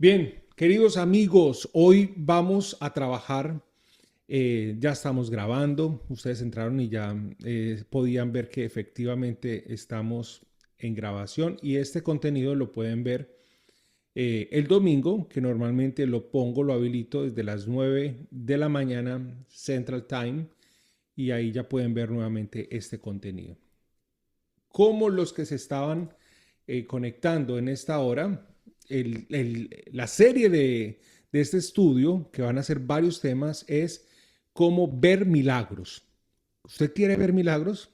Bien, queridos amigos, hoy vamos a trabajar. Ya estamos grabando. Ustedes entraron y ya podían ver que efectivamente estamos en grabación y este contenido lo pueden ver el domingo, que normalmente lo habilito desde las 9 de la mañana Central Time y ahí ya pueden ver nuevamente este contenido. Como los que se estaban conectando en esta hora, la serie de este estudio, que van a ser varios temas, es cómo ver milagros. ¿Usted quiere ver milagros?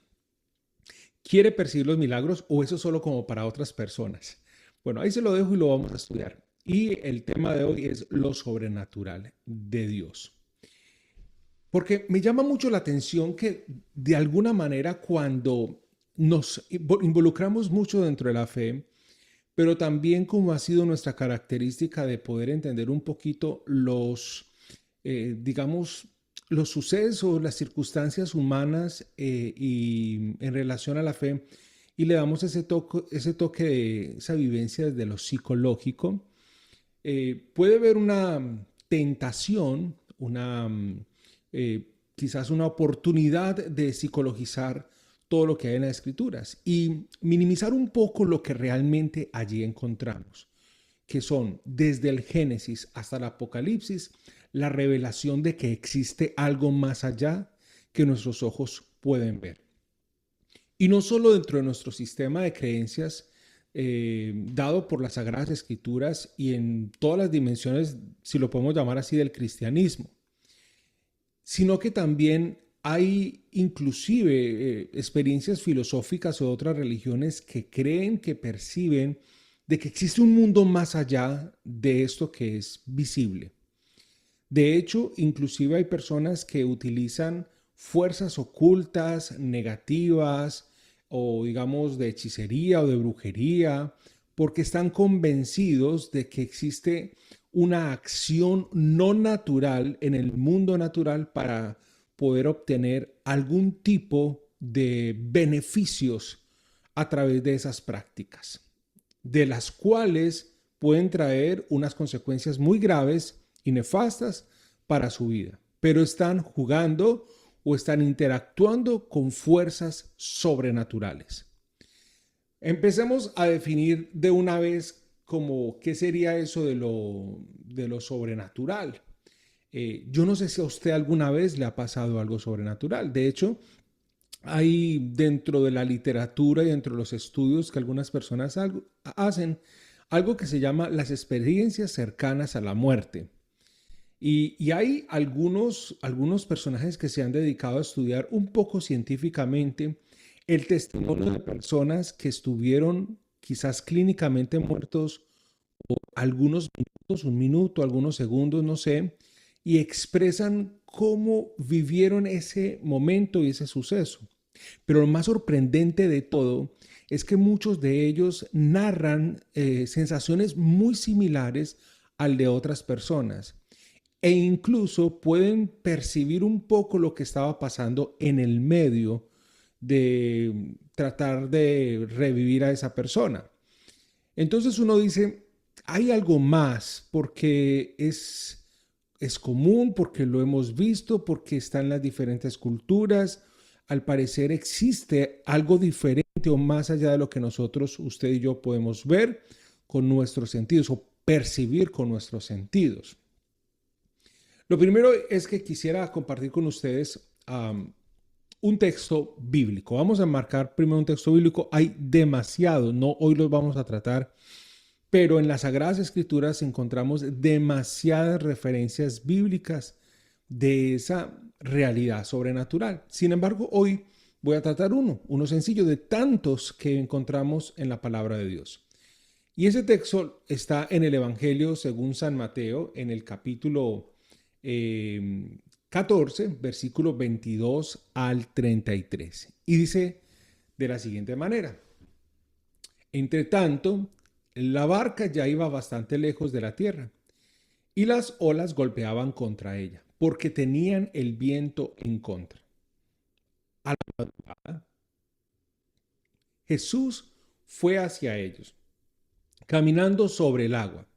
¿Quiere percibir los milagros o eso solo como para otras personas? Bueno, ahí se lo dejo y lo vamos a estudiar. Y el tema de hoy es lo sobrenatural de Dios. Porque me llama mucho la atención que de alguna manera cuando nos involucramos mucho dentro de la fe, pero también como ha sido nuestra característica de poder entender un poquito digamos, los sucesos, las circunstancias humanas y en relación a la fe, y le damos ese toque de esa vivencia desde lo psicológico, puede haber una tentación, quizás una oportunidad de psicologizar todo lo que hay en las escrituras y minimizar un poco lo que realmente allí encontramos, que son desde el Génesis hasta el Apocalipsis, la revelación de que existe algo más allá que nuestros ojos pueden ver. Y no solo dentro de nuestro sistema de creencias dado por las Sagradas Escrituras y en todas las dimensiones, si lo podemos llamar así, del cristianismo, sino que también hay inclusive experiencias filosóficas o otras religiones que creen, que perciben de que existe un mundo más allá de esto que es visible. De hecho, inclusive hay personas que utilizan fuerzas ocultas, negativas, o digamos de hechicería o de brujería, porque están convencidos de que existe una acción no natural en el mundo natural para poder obtener algún tipo de beneficios a través de esas prácticas, de las cuales pueden traer unas consecuencias muy graves y nefastas para su vida, pero están jugando o están interactuando con fuerzas sobrenaturales. Empecemos a definir de una vez como qué sería eso de lo sobrenatural. Yo no sé si a usted alguna vez le ha pasado algo sobrenatural. De hecho, hay dentro de la literatura y dentro de los estudios que algunas personas hacen algo que se llama las experiencias cercanas a la muerte. Y hay algunos personajes que se han dedicado a estudiar un poco científicamente el testimonio de personas que estuvieron quizás clínicamente muertos algunos minutos, un minuto, algunos segundos, no sé, y expresan cómo vivieron ese momento y ese suceso. Pero lo más sorprendente de todo es que muchos de ellos narran sensaciones muy similares al de otras personas e incluso pueden percibir un poco lo que estaba pasando en el medio de tratar de revivir a esa persona. Entonces uno dice, hay algo más porque es común, porque lo hemos visto, porque está en las diferentes culturas. Al parecer existe algo diferente o más allá de lo que nosotros, usted y yo, podemos ver con nuestros sentidos o percibir con nuestros sentidos. Lo primero es que quisiera compartir con ustedes un texto bíblico. Vamos a marcar primero un texto bíblico. Hay demasiados, no hoy los vamos a tratar, pero en las Sagradas Escrituras encontramos demasiadas referencias bíblicas de esa realidad sobrenatural. Sin embargo, hoy voy a tratar uno sencillo de tantos que encontramos en la palabra de Dios. Y ese texto está en el Evangelio según San Mateo, en el capítulo 14, versículo 22 al 33. Y dice de la siguiente manera: entre tanto, la barca ya iba bastante lejos de la tierra y las olas golpeaban contra ella, porque tenían el viento en contra. A la madrugada, Jesús fue hacia ellos, caminando sobre el agua.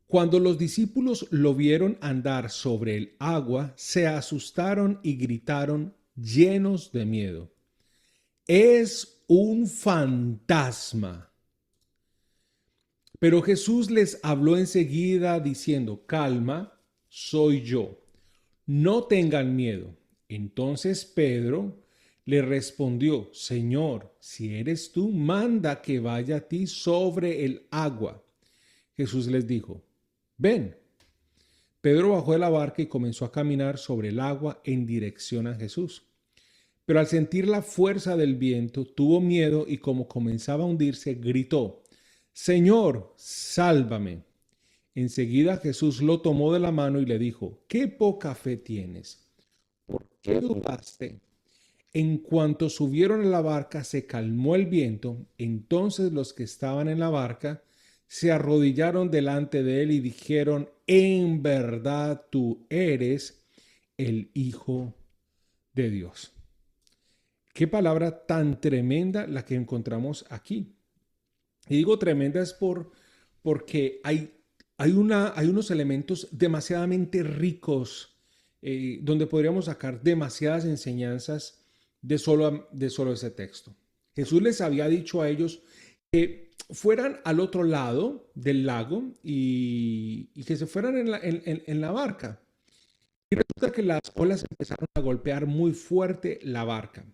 Cuando los discípulos lo vieron andar sobre el agua, se asustaron y gritaron llenos de miedo. Es un fantasma. Pero Jesús les habló enseguida diciendo, calma, soy yo. No tengan miedo. Entonces Pedro le respondió, Señor, si eres tú, manda que vaya a ti sobre el agua. Jesús les dijo, ven. Pedro bajó de la barca y comenzó a caminar sobre el agua en dirección a Jesús. Pero al sentir la fuerza del viento, tuvo miedo y como comenzaba a hundirse, gritó, Señor, sálvame. Enseguida Jesús lo tomó de la mano y le dijo, qué poca fe tienes. ¿Por qué dudaste? En cuanto subieron a la barca, se calmó el viento. Entonces los que estaban en la barca se arrodillaron delante de él y dijeron, en verdad tú eres el Hijo de Dios. Qué palabra tan tremenda la que encontramos aquí. Y digo tremenda es porque hay unos elementos demasiadamente ricos donde podríamos sacar demasiadas enseñanzas de solo ese texto. Jesús les había dicho a ellos que fueran al otro lado del lago y que se fueran en la barca. Y resulta que las olas empezaron a golpear muy fuerte la barca.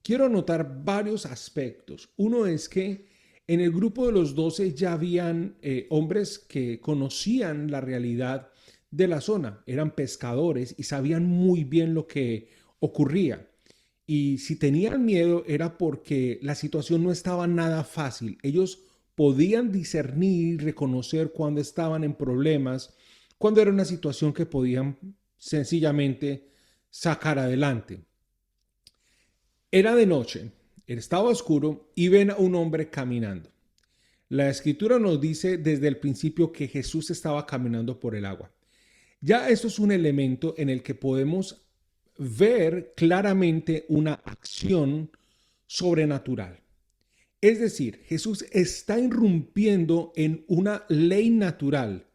Quiero notar varios aspectos. Uno es que en el grupo de los 12 ya habían hombres que conocían la realidad de la zona, eran pescadores y sabían muy bien lo que ocurría. Y si tenían miedo era porque la situación no estaba nada fácil. Ellos podían discernir y reconocer cuando estaban en problemas, cuando era una situación que podían sencillamente sacar adelante. Era de noche, estaba oscuro y ven a un hombre caminando. La escritura nos dice desde el principio que Jesús estaba caminando por el agua. Ya esto es un elemento en el que podemos ver claramente una acción sobrenatural. Es decir, Jesús está irrumpiendo en una ley natural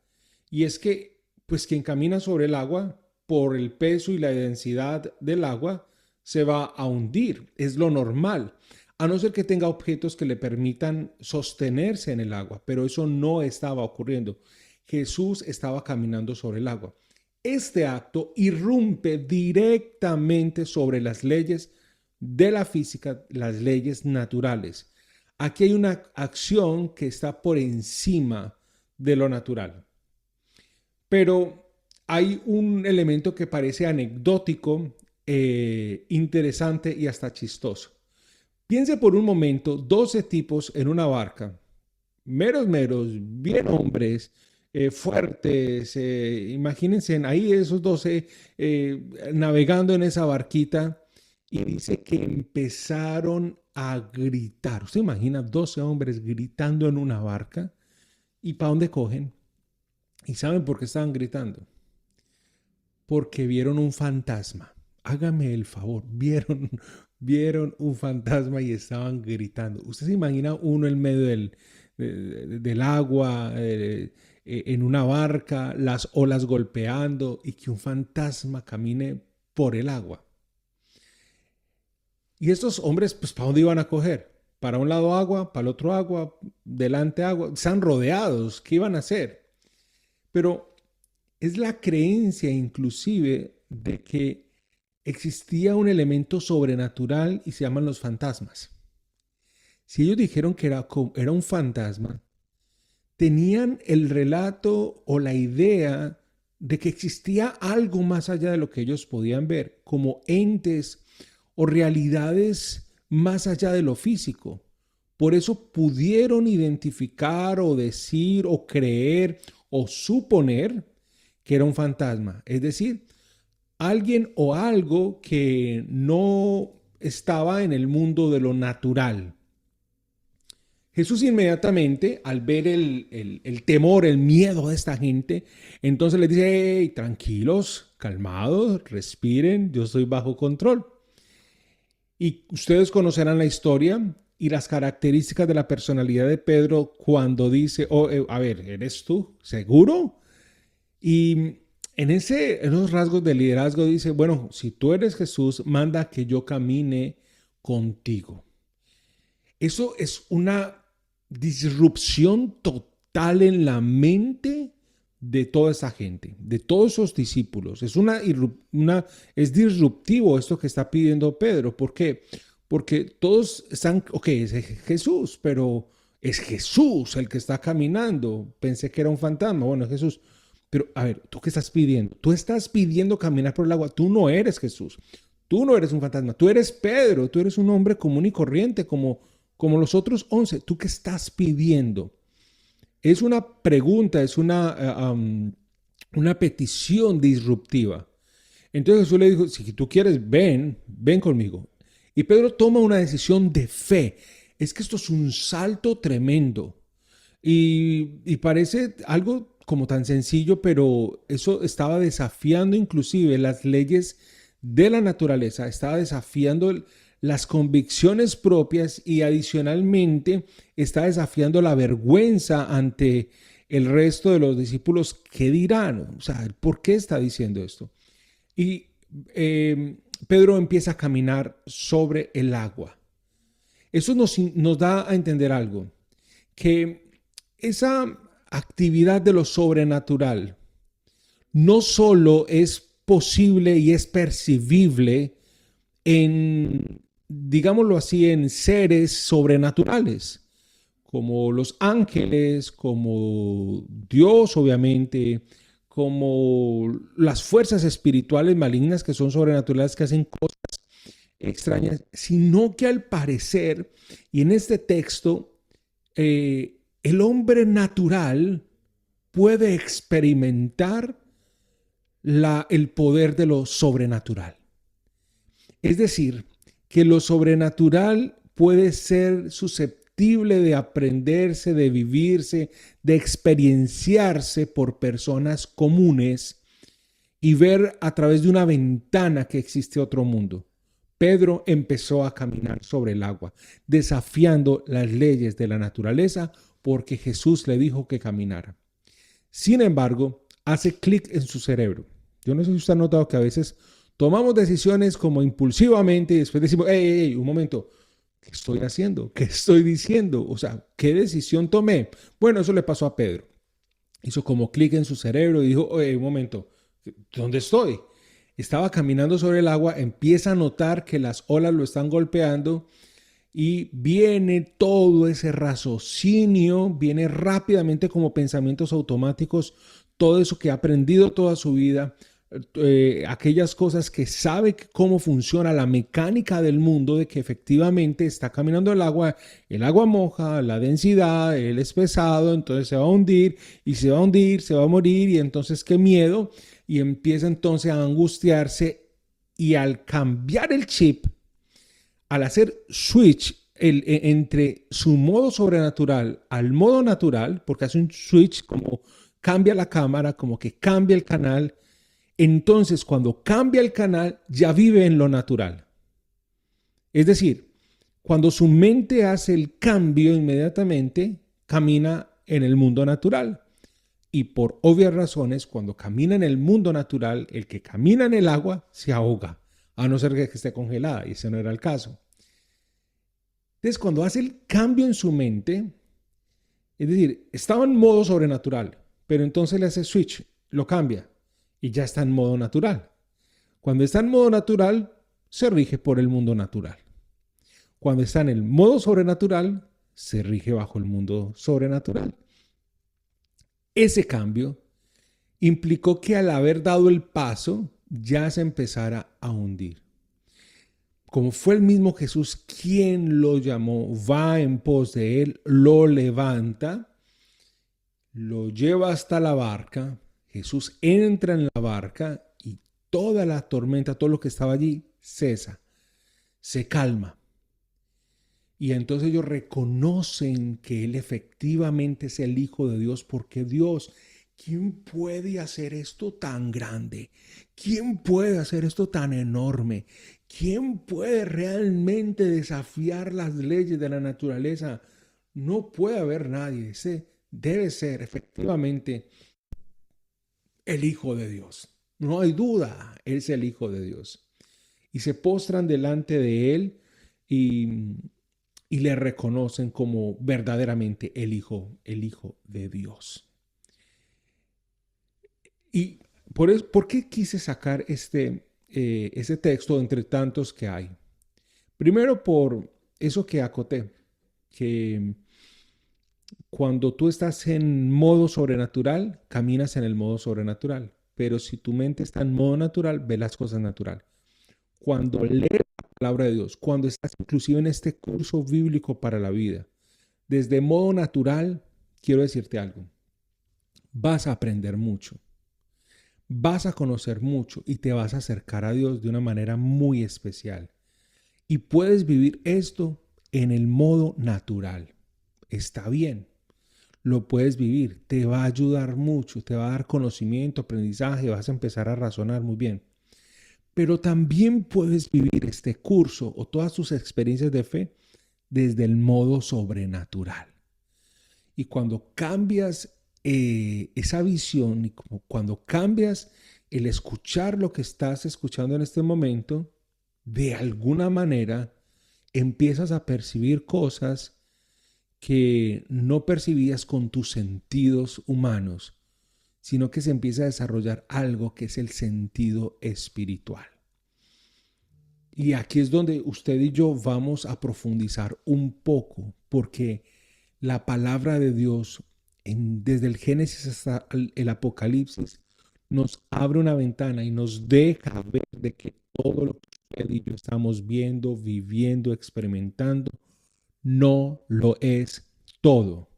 y es que pues quien camina sobre el agua por el peso y la densidad del agua se va a hundir, es lo normal, a no ser que tenga objetos que le permitan sostenerse en el agua, pero eso no estaba ocurriendo. Jesús estaba caminando sobre el agua. Este acto irrumpe directamente sobre las leyes de la física, las leyes naturales. Aquí hay una acción que está por encima de lo natural. Pero hay un elemento que parece anecdótico, interesante y hasta chistoso. Piense por un momento 12 tipos en una barca, meros, bien hombres, fuertes, imagínense ahí esos 12 navegando en esa barquita y dice que empezaron a gritar. ¿Usted imagina 12 hombres gritando en una barca? ¿Y para dónde cogen? ¿Y saben por qué estaban gritando? Porque vieron un fantasma. Hágame el favor, vieron un fantasma y estaban gritando. ¿Usted se imagina uno en medio del agua, en una barca, las olas golpeando y que un fantasma camine por el agua? Y estos hombres, pues, ¿para dónde iban a coger? Para un lado agua, para el otro agua, delante agua. Están rodeados, ¿qué iban a hacer? Pero es la creencia inclusive de que existía un elemento sobrenatural y se llaman los fantasmas. Si ellos dijeron que era un fantasma, tenían el relato o la idea de que existía algo más allá de lo que ellos podían ver, como entes o realidades más allá de lo físico. Por eso pudieron identificar o decir o creer o suponer que era un fantasma. Es decir, alguien o algo que no estaba en el mundo de lo natural. Jesús inmediatamente, al ver el temor, el miedo de esta gente, entonces les dice, hey, tranquilos, calmados, respiren, yo estoy bajo control. Y ustedes conocerán la historia y las características de la personalidad de Pedro cuando dice, a ver, ¿eres tú? ¿Seguro? Y en esos rasgos de liderazgo dice, bueno, si tú eres Jesús, manda que yo camine contigo. Eso es una disrupción total en la mente de toda esa gente, de todos esos discípulos. Es disruptivo esto que está pidiendo Pedro. ¿Por qué? Porque todos están, ok, es Jesús, pero es Jesús el que está caminando. Pensé que era un fantasma. Bueno, es Jesús. Pero a ver, ¿tú qué estás pidiendo? Tú estás pidiendo caminar por el agua. Tú no eres Jesús. Tú no eres un fantasma. Tú eres Pedro. Tú eres un hombre común y corriente como los otros 11. ¿Tú qué estás pidiendo? Es una pregunta, es una petición disruptiva. Entonces Jesús le dijo, si tú quieres, ven conmigo. Y Pedro toma una decisión de fe. Es que esto es un salto tremendo. Y parece algo como tan sencillo, pero eso estaba desafiando inclusive las leyes de la naturaleza, estaba desafiando las convicciones propias y adicionalmente está desafiando la vergüenza ante el resto de los discípulos. ¿Qué dirán? O sea, ¿por qué está diciendo esto? Y Pedro empieza a caminar sobre el agua. Eso nos da a entender algo, que esa actividad de lo sobrenatural no solo es posible y es percibible en, digámoslo así, en seres sobrenaturales, como los ángeles, como Dios, obviamente, como las fuerzas espirituales malignas que son sobrenaturales, que hacen cosas extrañas, sino que al parecer, y en este texto, el hombre natural puede experimentar el poder de lo sobrenatural. Es decir, que lo sobrenatural puede ser susceptible de aprenderse, de vivirse, de experienciarse por personas comunes y ver a través de una ventana que existe otro mundo. Pedro empezó a caminar sobre el agua, desafiando las leyes de la naturaleza porque Jesús le dijo que caminara. Sin embargo, hace clic en su cerebro. Yo no sé si usted ha notado que a veces tomamos decisiones como impulsivamente y después decimos, hey, un momento, ¿qué estoy haciendo? ¿Qué estoy diciendo? O sea, ¿qué decisión tomé? Bueno, eso le pasó a Pedro. Hizo como clic en su cerebro y dijo, oye, un momento, ¿dónde estoy? Estaba caminando sobre el agua, empieza a notar que las olas lo están golpeando y viene todo ese raciocinio, viene rápidamente como pensamientos automáticos, todo eso que ha aprendido toda su vida, aquellas cosas que sabe cómo funciona la mecánica del mundo, de que efectivamente está caminando el agua moja, la densidad, él es pesado, entonces se va a hundir y se va a hundir, se va a morir y entonces qué miedo y empieza entonces a angustiarse y al cambiar el chip, al hacer switch entre su modo sobrenatural al modo natural, porque hace un switch como cambia la cámara, como que cambia el canal, entonces cuando cambia el canal ya vive en lo natural. Es decir, cuando su mente hace el cambio inmediatamente, camina en el mundo natural. Y por obvias razones, cuando camina en el mundo natural, el que camina en el agua se ahoga, a no ser que esté congelada, y ese no era el caso. Entonces, cuando hace el cambio en su mente, es decir, estaba en modo sobrenatural, pero entonces le hace switch, lo cambia y ya está en modo natural. Cuando está en modo natural, se rige por el mundo natural. Cuando está en el modo sobrenatural, se rige bajo el mundo sobrenatural. Ese cambio implicó que al haber dado el paso, ya se empezara a hundir. Como fue el mismo Jesús quien lo llamó, va en pos de él, lo levanta, lo lleva hasta la barca, Jesús entra en la barca y toda la tormenta, todo lo que estaba allí, cesa, se calma. Y entonces ellos reconocen que Él efectivamente es el Hijo de Dios, porque Dios, ¿quién puede hacer esto tan grande? ¿Quién puede hacer esto tan enorme? ¿Quién puede realmente desafiar las leyes de la naturaleza? No puede haber nadie. Ese debe ser efectivamente el Hijo de Dios. No hay duda, es el Hijo de Dios. Y se postran delante de Él y, y le reconocen como verdaderamente el Hijo de Dios. Y ¿por qué quise sacar ese texto entre tantos que hay? Primero por eso que acoté, que cuando tú estás en modo sobrenatural, caminas en el modo sobrenatural. Pero si tu mente está en modo natural, ve las cosas natural. Cuando lees la palabra de Dios, cuando estás inclusive en este curso bíblico para la vida, desde modo natural, quiero decirte algo, vas a aprender mucho, vas a conocer mucho y te vas a acercar a Dios de una manera muy especial. Y puedes vivir esto en el modo natural. Está bien, lo puedes vivir, te va a ayudar mucho, te va a dar conocimiento, aprendizaje, vas a empezar a razonar muy bien. Pero también puedes vivir este curso o todas tus experiencias de fe desde el modo sobrenatural. Y cuando cambias esa visión y cuando cambias el escuchar lo que estás escuchando en este momento, de alguna manera empiezas a percibir cosas que no percibías con tus sentidos humanos, sino que se empieza a desarrollar algo que es el sentido espiritual. Y aquí es donde usted y yo vamos a profundizar un poco, porque la palabra de Dios, desde el Génesis hasta el Apocalipsis, nos abre una ventana y nos deja ver de que todo lo que usted y yo estamos viendo, viviendo, experimentando, no lo es todo.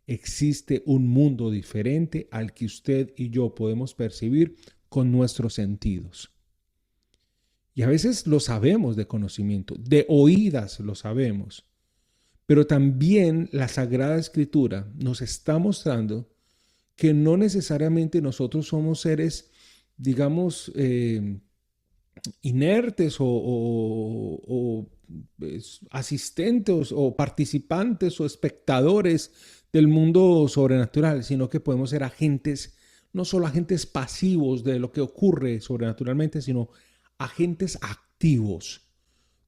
Existe un mundo diferente al que usted y yo podemos percibir con nuestros sentidos. Y a veces lo sabemos de conocimiento, de oídas lo sabemos, pero también la Sagrada Escritura nos está mostrando que no necesariamente nosotros somos seres, digamos, inertes asistentes o participantes o espectadores del mundo sobrenatural, sino que podemos ser agentes, no solo agentes pasivos de lo que ocurre sobrenaturalmente, sino agentes activos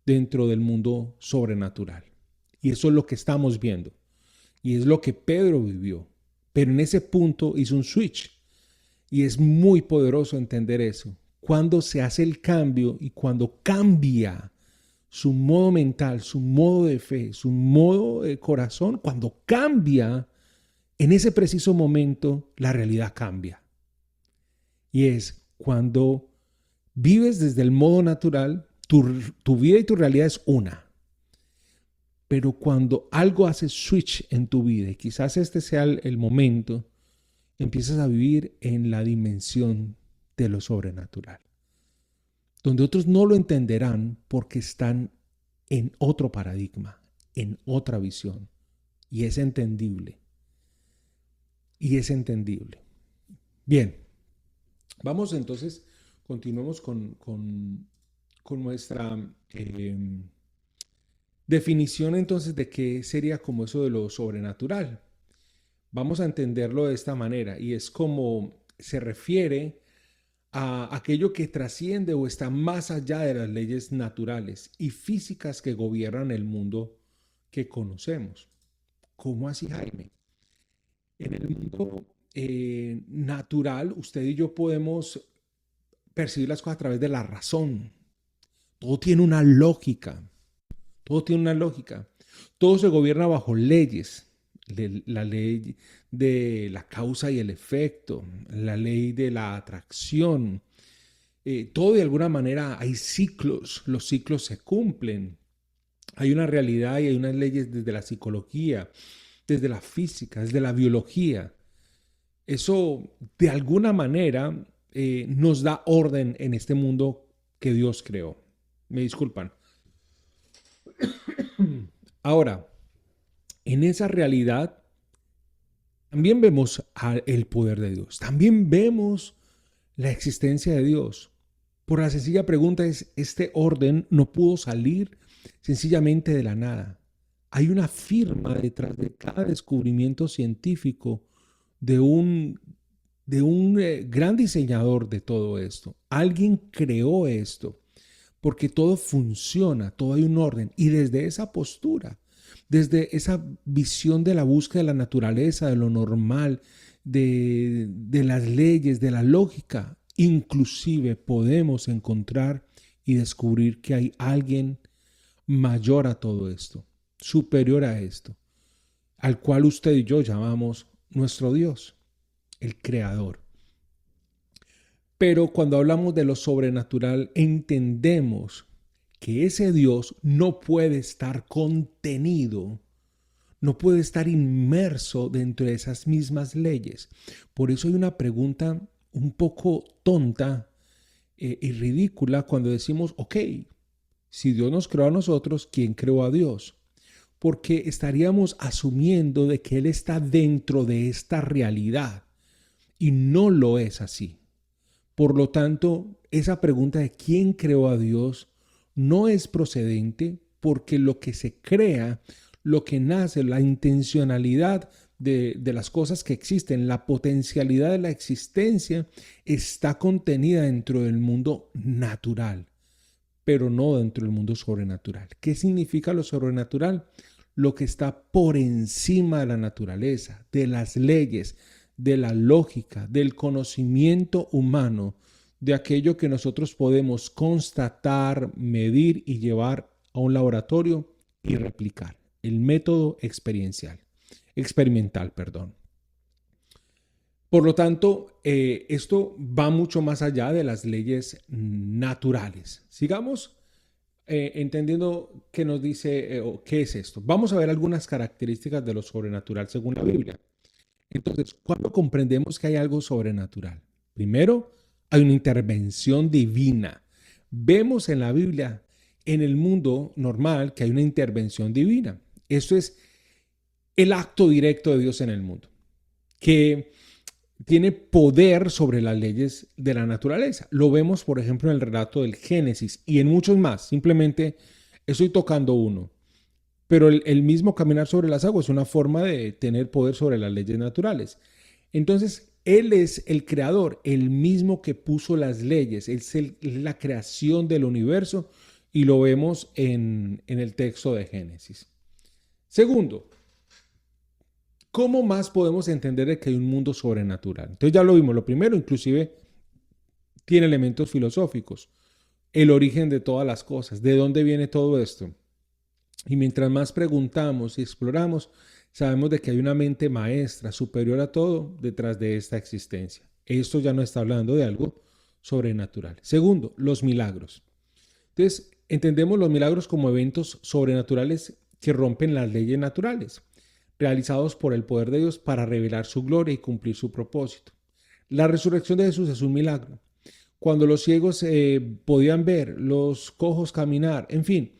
dentro del mundo sobrenatural. Y eso es lo que estamos viendo. Y es lo que Pedro vivió. Pero en ese punto hizo un switch. Y es muy poderoso entender eso. Cuando se hace el cambio y cuando cambia su modo mental, su modo de fe, su modo de corazón, cuando cambia, en ese preciso momento la realidad cambia. Y es cuando vives desde el modo natural, tu vida y tu realidad es una. Pero cuando algo hace switch en tu vida, y quizás este sea el momento, empiezas a vivir en la dimensión de lo sobrenatural, donde otros no lo entenderán porque están en otro paradigma, en otra visión, y es entendible. Y es entendible. Bien, vamos entonces, continuemos con nuestra definición entonces de qué sería como eso de lo sobrenatural. Vamos a entenderlo de esta manera y es como se refiere a aquello que trasciende o está más allá de las leyes naturales y físicas que gobiernan el mundo que conocemos. ¿Cómo así, Jaime? En el mundo natural, usted y yo podemos percibir las cosas a través de la razón. Todo tiene una lógica. Todo tiene una lógica. Todo se gobierna bajo leyes. La ley de la causa y el efecto, la ley de la atracción. Todo de alguna manera hay ciclos. Los ciclos se cumplen. Hay una realidad y hay unas leyes desde la psicología, desde la física, desde la biología. Eso de alguna manera nos da orden en este mundo que Dios creó. Me disculpan. Ahora, en esa realidad también vemos el poder de Dios. También vemos la existencia de Dios. Por la sencilla pregunta es, este orden no pudo salir sencillamente de la nada. Hay una firma detrás de cada descubrimiento científico de un de un gran diseñador de todo esto. Alguien creó esto porque todo funciona, todo hay un orden. Y desde esa postura, desde esa visión de la búsqueda de la naturaleza, de lo normal, de las leyes, de la lógica, inclusive podemos encontrar y descubrir que hay alguien mayor a todo esto, superior a esto, al cual usted y yo llamamos nuestro Dios, el Creador. Pero cuando hablamos de lo sobrenatural, entendemos que ese Dios no puede estar contenido, no puede estar inmerso dentro de esas mismas leyes. Por eso hay una pregunta un poco tonta y ridícula cuando decimos, ok, si Dios nos creó a nosotros, ¿quién creó a Dios? Porque estaríamos asumiendo de que Él está dentro de esta realidad y no lo es así. Por lo tanto, esa pregunta de quién creó a Dios no es procedente porque lo que se crea, lo que nace, la intencionalidad de las cosas que existen, la potencialidad de la existencia está contenida dentro del mundo natural, pero no dentro del mundo sobrenatural. ¿Qué significa lo sobrenatural? Lo que está por encima de la naturaleza, de las leyes, de la lógica, del conocimiento humano, de aquello que nosotros podemos constatar, medir y llevar a un laboratorio y replicar. El método experimental, perdón. Por lo tanto, esto va mucho más allá de las leyes naturales. Sigamos entendiendo qué nos dice o qué es esto. Vamos a ver algunas características de lo sobrenatural según la Biblia. Entonces, ¿cuándo comprendemos que hay algo sobrenatural? Primero, hay una intervención divina. Vemos en la Biblia, en el mundo normal, que hay una intervención divina. Esto es el acto directo de Dios en el mundo, que tiene poder sobre las leyes de la naturaleza. Lo vemos, por ejemplo, en el relato del Génesis y en muchos más. Simplemente estoy tocando uno. Pero el mismo caminar sobre las aguas es una forma de tener poder sobre las leyes naturales. Entonces, Él es el creador, el mismo que puso las leyes, es la creación del universo y lo vemos en el texto de Génesis. Segundo, ¿cómo más podemos entender de que hay un mundo sobrenatural? Entonces ya lo vimos, lo primero inclusive tiene elementos filosóficos, el origen de todas las cosas, ¿de dónde viene todo esto? Y mientras más preguntamos y exploramos, sabemos de que hay una mente maestra superior a todo detrás de esta existencia. Esto ya no está hablando de algo sobrenatural. Segundo, los milagros. Entonces, entendemos los milagros como eventos sobrenaturales que rompen las leyes naturales, realizados por el poder de Dios para revelar su gloria y cumplir su propósito. La resurrección de Jesús es un milagro. Cuando los ciegos podían ver, los cojos caminar, en fin,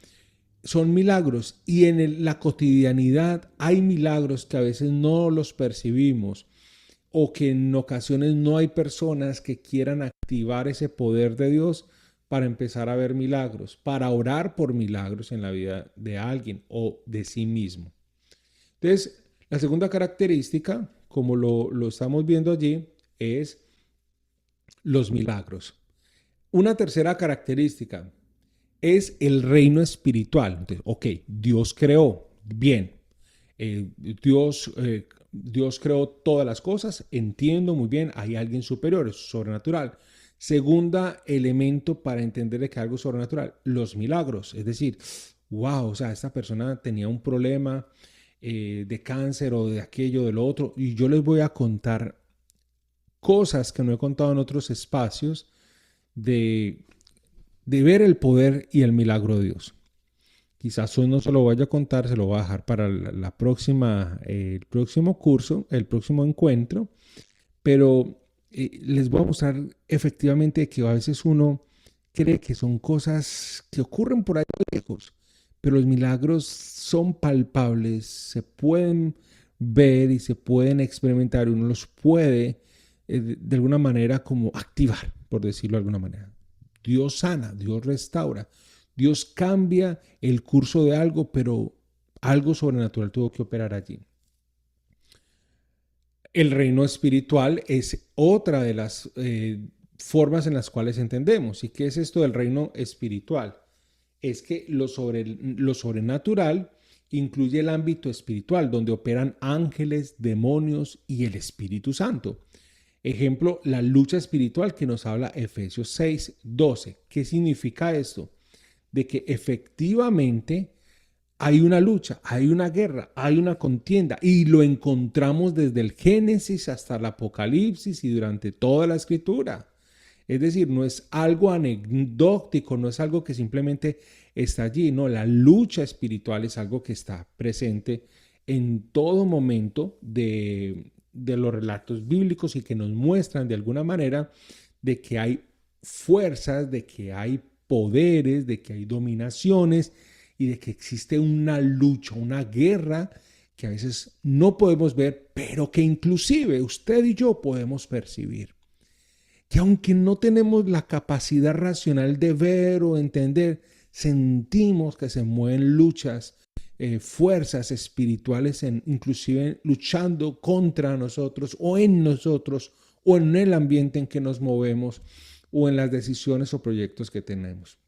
son milagros y en la cotidianidad hay milagros que a veces no los percibimos o que en ocasiones no hay personas que quieran activar ese poder de Dios para empezar a ver milagros, para orar por milagros en la vida de alguien o de sí mismo. Entonces, la segunda característica, como lo estamos viendo allí, es los milagros. Una tercera característica es el reino espiritual. Entonces, ok, Dios creó, bien, Dios creó todas las cosas, entiendo muy bien, hay alguien superior, es sobrenatural. Segunda elemento para entender que algo es sobrenatural, los milagros, es decir, wow, o sea, esta persona tenía un problema de cáncer o de aquello, de lo otro, y yo les voy a contar cosas que no he contado en otros espacios de ver el poder y el milagro de Dios. Quizás hoy no se lo vaya a contar, se lo voy a dejar para la próxima, el próximo curso, el próximo encuentro, pero les voy a mostrar efectivamente que a veces uno cree que son cosas que ocurren por ahí lejos, pero los milagros son palpables, se pueden ver y se pueden experimentar, uno los puede de alguna manera como activar, por decirlo de alguna manera. Dios sana, Dios restaura, Dios cambia el curso de algo, pero algo sobrenatural tuvo que operar allí. El reino espiritual es otra de las formas en las cuales entendemos. ¿Y qué es esto del reino espiritual? Es que lo sobrenatural incluye el ámbito espiritual, donde operan ángeles, demonios y el Espíritu Santo. Ejemplo, la lucha espiritual que nos habla Efesios 6:12. ¿Qué significa esto? De que efectivamente hay una lucha, hay una guerra, hay una contienda y lo encontramos desde el Génesis hasta el Apocalipsis y durante toda la escritura. Es decir, no es algo anecdótico, no es algo que simplemente está allí, no, la lucha espiritual es algo que está presente en todo momento de los relatos bíblicos y que nos muestran de alguna manera de que hay fuerzas, de que hay poderes, de que hay dominaciones y de que existe una lucha, una guerra que a veces no podemos ver, pero que inclusive usted y yo podemos percibir. Que aunque no tenemos la capacidad racional de ver o entender, sentimos que se mueven luchas, fuerzas espirituales, inclusive luchando contra nosotros o en el ambiente en que nos movemos o en las decisiones o proyectos que tenemos.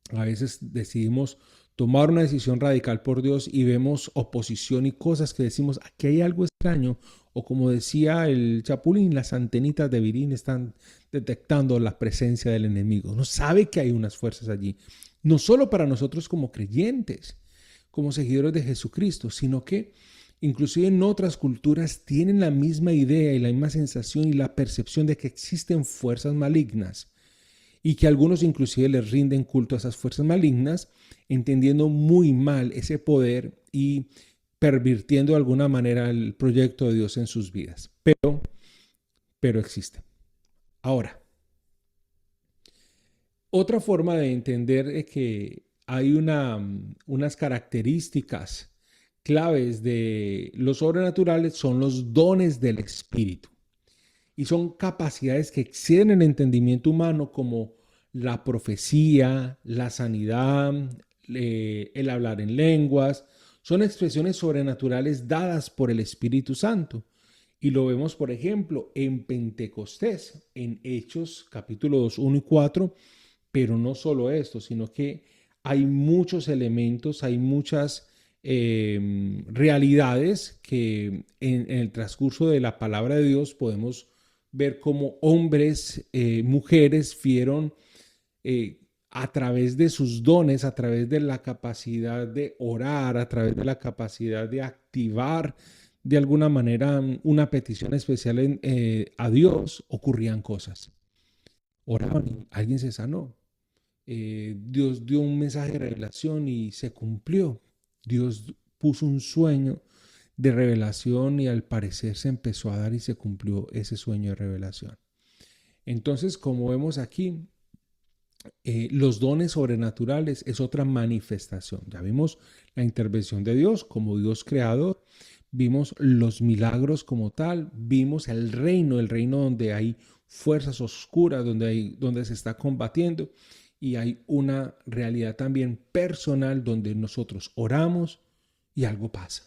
A veces decidimos tomar una decisión radical por Dios y vemos oposición y cosas que decimos, aquí hay algo extraño. O como decía el Chapulín, las antenitas de Virín están detectando la presencia del enemigo. No sabe que hay unas fuerzas allí. No solo para nosotros como creyentes, como seguidores de Jesucristo, sino que inclusive en otras culturas tienen la misma idea y la misma sensación y la percepción de que existen fuerzas malignas y que algunos inclusive les rinden culto a esas fuerzas malignas, entendiendo muy mal ese poder y pervirtiendo de alguna manera el proyecto de Dios en sus vidas. Pero existe. Ahora, otra forma de entender que hay unas características claves de lo sobrenatural son los dones del Espíritu. Y son capacidades que exceden el entendimiento humano como la profecía, la sanidad, el hablar en lenguas. Son expresiones sobrenaturales dadas por el Espíritu Santo. Y lo vemos, por ejemplo, en Pentecostés, en Hechos capítulo 2, 1 y 4. Pero no solo esto, sino que hay muchos elementos, hay muchas realidades que en el transcurso de la palabra de Dios podemos ver cómo hombres, mujeres vieron a través de sus dones, a través de la capacidad de orar, a través de la capacidad de activar de alguna manera una petición especial a Dios, ocurrían cosas. Oraban y alguien se sanó. Dios dio un mensaje de revelación y se cumplió. Dios puso un sueño de revelación y al parecer se empezó a dar y se cumplió ese sueño de revelación. Entonces, como vemos aquí, los dones sobrenaturales es otra manifestación. Ya vimos la intervención de Dios como Dios creador, vimos los milagros como tal, vimos el reino donde hay fuerzas oscuras, donde se está combatiendo y hay una realidad también personal donde nosotros oramos y algo pasa.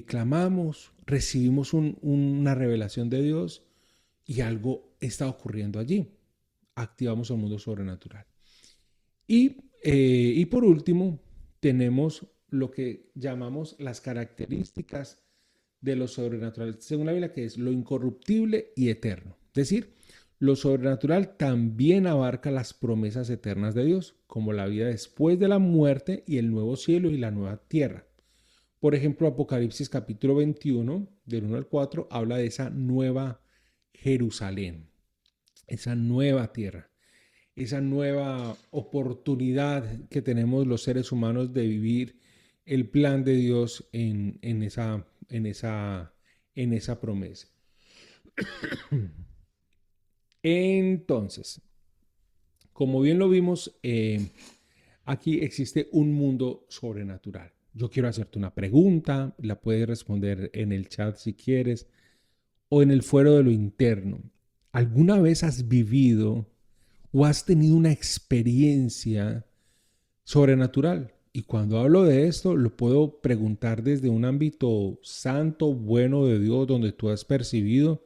Clamamos, recibimos una revelación de Dios y algo está ocurriendo allí. Activamos el mundo sobrenatural. Y por último, tenemos lo que llamamos las características de lo sobrenatural, según la Biblia, que es lo incorruptible y eterno. Es decir, lo sobrenatural también abarca las promesas eternas de Dios, como la vida después de la muerte y el nuevo cielo y la nueva tierra. Por ejemplo, Apocalipsis capítulo 21, del 1 al 4, habla de esa nueva Jerusalén, esa nueva tierra, esa nueva oportunidad que tenemos los seres humanos de vivir el plan de Dios en esa promesa. Entonces, como bien lo vimos, aquí existe un mundo sobrenatural. Yo quiero hacerte una pregunta, la puedes responder en el chat si quieres, o en el fuero de lo interno. ¿Alguna vez has vivido o has tenido una experiencia sobrenatural? Y cuando hablo de esto, lo puedo preguntar desde un ámbito santo, bueno de Dios, donde tú has percibido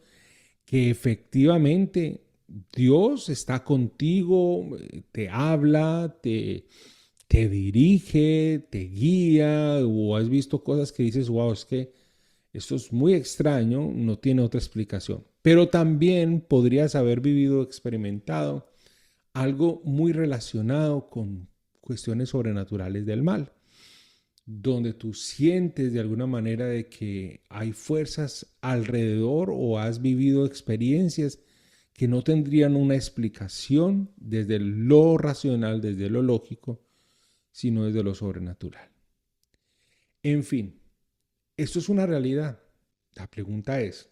que efectivamente Dios está contigo, te habla, te dirige, te guía, o has visto cosas que dices, wow, es que esto es muy extraño, no tiene otra explicación. Pero también podrías haber vivido, experimentado algo muy relacionado con cuestiones sobrenaturales del mal, donde tú sientes de alguna manera de que hay fuerzas alrededor o has vivido experiencias que no tendrían una explicación desde lo racional, desde lo lógico, sino desde lo sobrenatural. En fin, esto es una realidad. La pregunta es,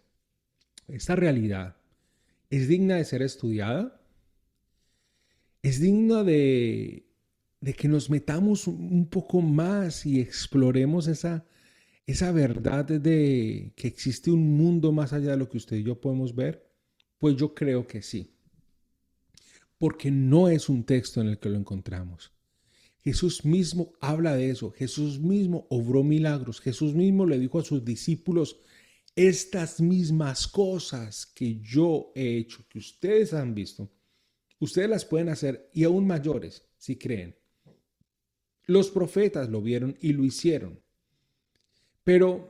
¿esta realidad es digna de ser estudiada? ¿Es digna de que nos metamos un poco más y exploremos esa verdad de que existe un mundo más allá de lo que usted y yo podemos ver? Pues yo creo que sí, porque no es un texto en el que lo encontramos. Jesús mismo habla de eso, Jesús mismo obró milagros, Jesús mismo le dijo a sus discípulos, estas mismas cosas que yo he hecho, que ustedes han visto, ustedes las pueden hacer y aún mayores si creen. Los profetas lo vieron y lo hicieron, pero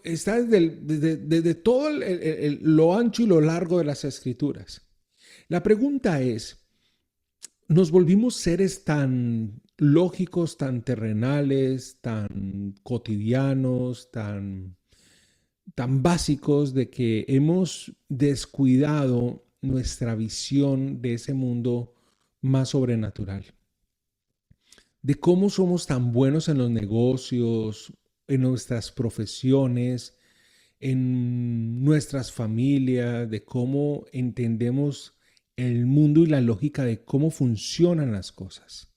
está desde todo lo ancho y lo largo de las escrituras. La pregunta es, ¿nos volvimos seres tan lógicos, tan terrenales, tan cotidianos, tan básicos de que hemos descuidado nuestra visión de ese mundo más sobrenatural? De cómo somos tan buenos en los negocios, en nuestras profesiones, en nuestras familias, de cómo entendemos el mundo y la lógica de cómo funcionan las cosas,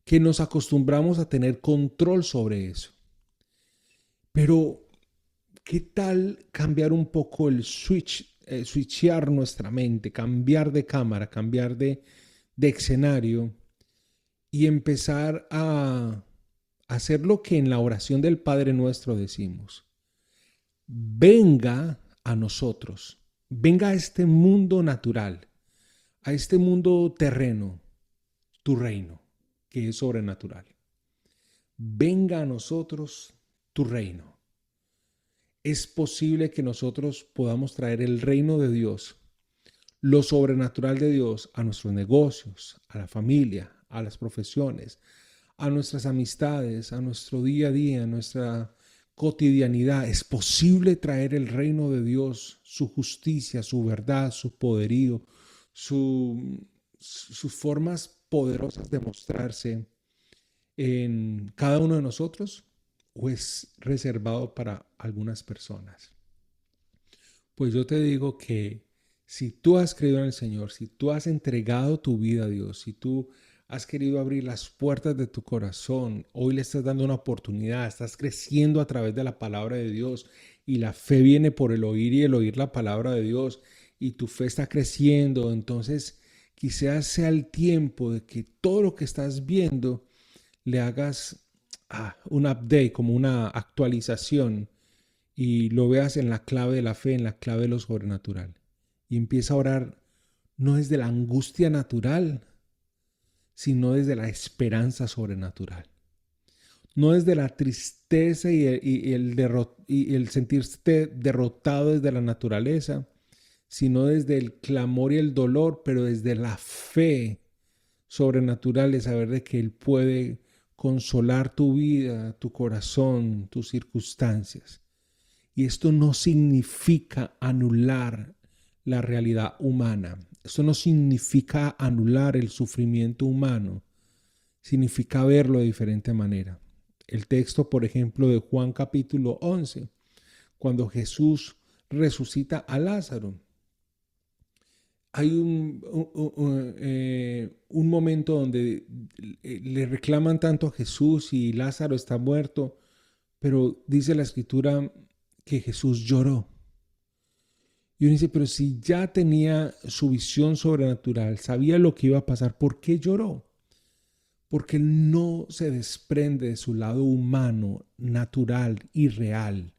que nos acostumbramos a tener control sobre eso. Pero, ¿qué tal cambiar un poco el switchear nuestra mente, cambiar de cámara, cambiar de escenario y empezar a hacer lo que en la oración del Padre Nuestro decimos? Venga a nosotros, venga a este mundo natural, a este mundo terreno, tu reino, que es sobrenatural. Venga a nosotros tu reino. Es posible que nosotros podamos traer el reino de Dios, lo sobrenatural de Dios a nuestros negocios, a la familia, a las profesiones, a nuestras amistades, a nuestro día a día, a nuestra cotidianidad. Es posible traer el reino de Dios, su justicia, su verdad, su poderío, sus formas poderosas de mostrarse en cada uno de nosotros, o es reservado para algunas personas. Pues yo te digo que si tú has creído en el Señor, si tú has entregado tu vida a Dios, si tú has querido abrir las puertas de tu corazón, hoy le estás dando una oportunidad, estás creciendo a través de la palabra de Dios y la fe viene por el oír y el oír la palabra de Dios y tu fe está creciendo, entonces quizás sea el tiempo de que todo lo que estás viendo le hagas un update, como una actualización y lo veas en la clave de la fe, en la clave de lo sobrenatural. Y empieza a orar no desde la angustia natural, sino desde la esperanza sobrenatural. No desde la tristeza y el sentirse derrotado desde la naturaleza, sino desde el clamor y el dolor, pero desde la fe sobrenatural de saber de que Él puede consolar tu vida, tu corazón, tus circunstancias. Y esto no significa anular la realidad humana. Esto no significa anular el sufrimiento humano. Significa verlo de diferente manera. El texto, por ejemplo, de Juan capítulo 11, cuando Jesús resucita a Lázaro. Hay un momento donde le reclaman tanto a Jesús y Lázaro está muerto, pero dice la escritura que Jesús lloró. Y uno dice, pero si ya tenía su visión sobrenatural, sabía lo que iba a pasar, ¿por qué lloró? porque él no se desprende de su lado humano, natural y real,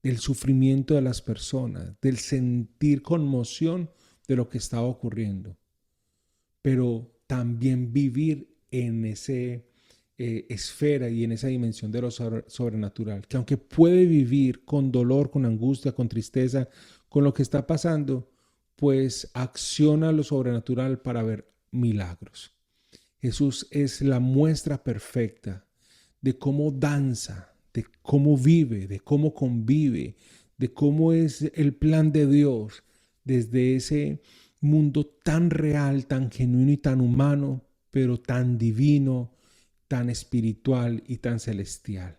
del sufrimiento de las personas, del sentir conmoción de lo que estaba ocurriendo, pero también vivir en ese esfera y en esa dimensión de lo sobrenatural, que aunque puede vivir con dolor, con angustia, con tristeza, con lo que está pasando, pues acciona lo sobrenatural para ver milagros. Jesús es la muestra perfecta de cómo danza, de cómo vive, de cómo convive, de cómo es el plan de Dios desde ese mundo tan real, tan genuino y tan humano, pero tan divino, tan espiritual y tan celestial.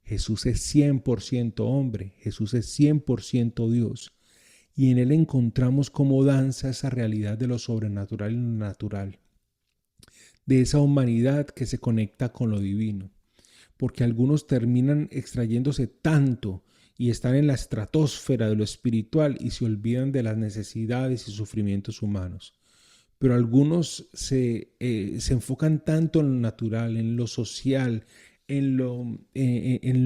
Jesús es 100% hombre, Jesús es 100% Dios. Y en Él encontramos cómo danza esa realidad de lo sobrenatural y lo natural, de esa humanidad que se conecta con lo divino. Porque algunos terminan extrayéndose tanto y están en la estratosfera de lo espiritual y se olvidan de las necesidades y sufrimientos humanos. Pero algunos se enfocan tanto en lo natural, en lo social, en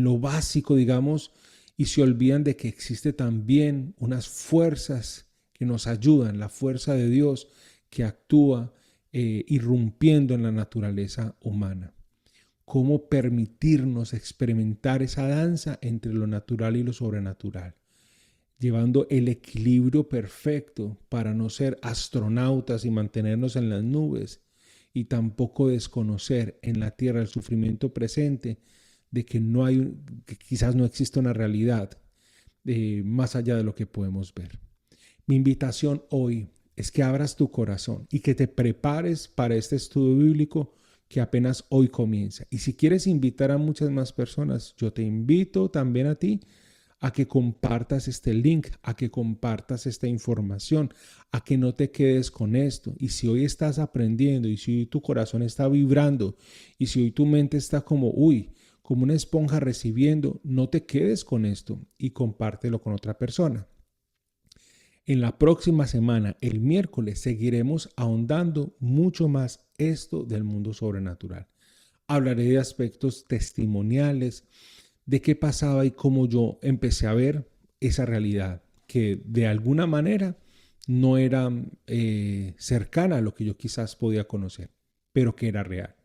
lo básico, digamos, y se olvidan de que existe también unas fuerzas que nos ayudan, la fuerza de Dios que actúa irrumpiendo en la naturaleza humana. Cómo permitirnos experimentar esa danza entre lo natural y lo sobrenatural, llevando el equilibrio perfecto para no ser astronautas y mantenernos en las nubes y tampoco desconocer en la tierra el sufrimiento presente de que que quizás no existe una realidad más allá de lo que podemos ver. Mi invitación hoy es que abras tu corazón y que te prepares para este estudio bíblico que apenas hoy comienza. Y si quieres invitar a muchas más personas, yo te invito también a ti a que compartas este link, a que compartas esta información, a que no te quedes con esto. Y si hoy estás aprendiendo y si hoy tu corazón está vibrando y si hoy tu mente está como una esponja recibiendo, no te quedes con esto y compártelo con otra persona. En la próxima semana, el miércoles, seguiremos ahondando mucho más esto del mundo sobrenatural. Hablaré de aspectos testimoniales, de qué pasaba y cómo yo empecé a ver esa realidad, que de alguna manera no era cercana a lo que yo quizás podía conocer, pero que era real.